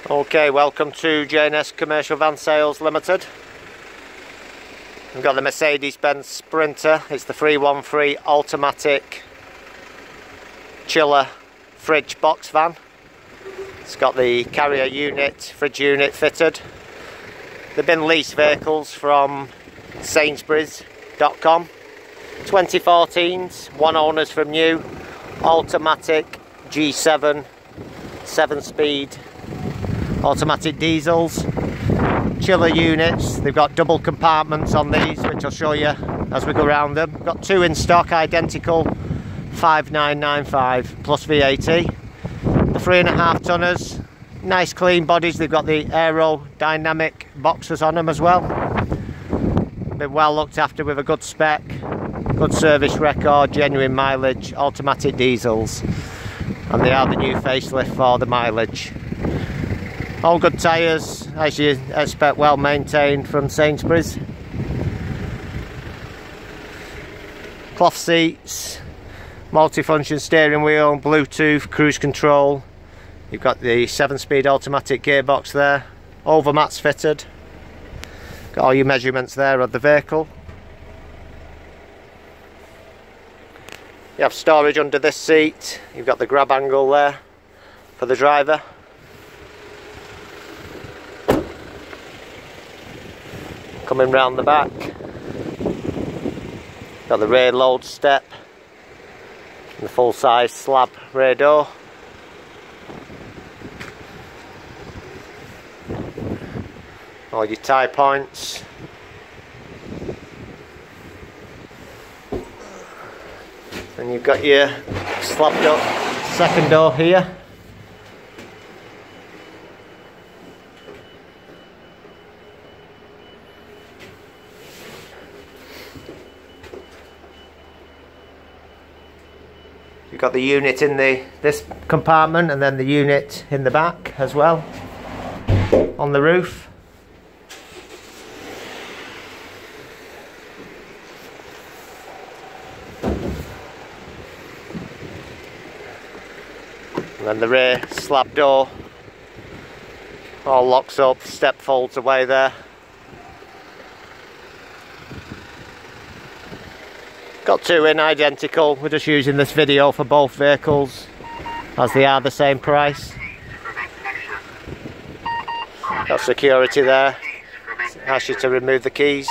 Okay, welcome to J&S Commercial Van Sales Limited. We've got the Mercedes-Benz Sprinter. It's the 313 automatic chiller fridge box van. It's got the carrier unit, fridge unit fitted. They've been leased vehicles from Sainsbury's.com. 2014s, one owners from new, automatic G7, 7-speed automatic diesels, chiller units. They've got double compartments on these, which I'll show you as we go around them. We've got two in stock, identical, 5995 plus VAT. The 3.5 tonners, nice clean bodies. They've got the aerodynamic boxes on them as well. Been well looked after with a good spec, good service record, genuine mileage, automatic diesels, and they are the new facelift for the mileage. All good tyres, as you expect, well maintained from Sainsbury's. Cloth seats, multi-function steering wheel, Bluetooth, cruise control. You've got the 7-speed automatic gearbox there, overmats fitted. Got all your measurements there of the vehicle. You have storage under this seat. You've got the grab angle there for the driver. Coming round the back, got the rear load step and the full size slab rear door. All your tie points. And you've got your slabbed up second door here. You've got the unit in this compartment and then the unit in the back as well on the roof. And then the rear slab door all locks up, step folds away there. Got two in, identical. We're just using this video for both vehicles as they are the same price. Got security there. Asks you to remove the keys.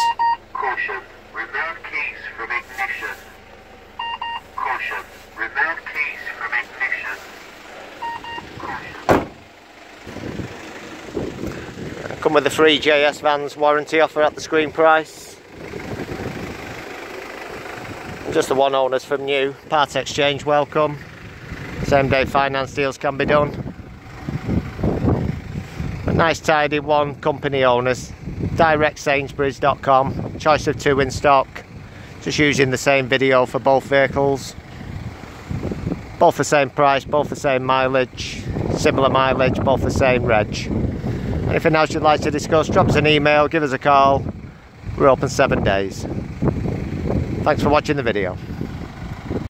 Caution, remove keys from ignition. Caution, remove keys from ignition. Come with the free JS Vans warranty offer at the screen price. Just the one owners from new. Part exchange welcome. Same day finance deals can be done. A nice tidy one company owners. Direct Sainsbury's.com. Choice of two in stock. Just using the same video for both vehicles. Both the same price, both the same mileage, similar mileage, both the same reg. Anything else you'd like to discuss, drop us an email, give us a call. We're open 7 days. Thanks for watching the video.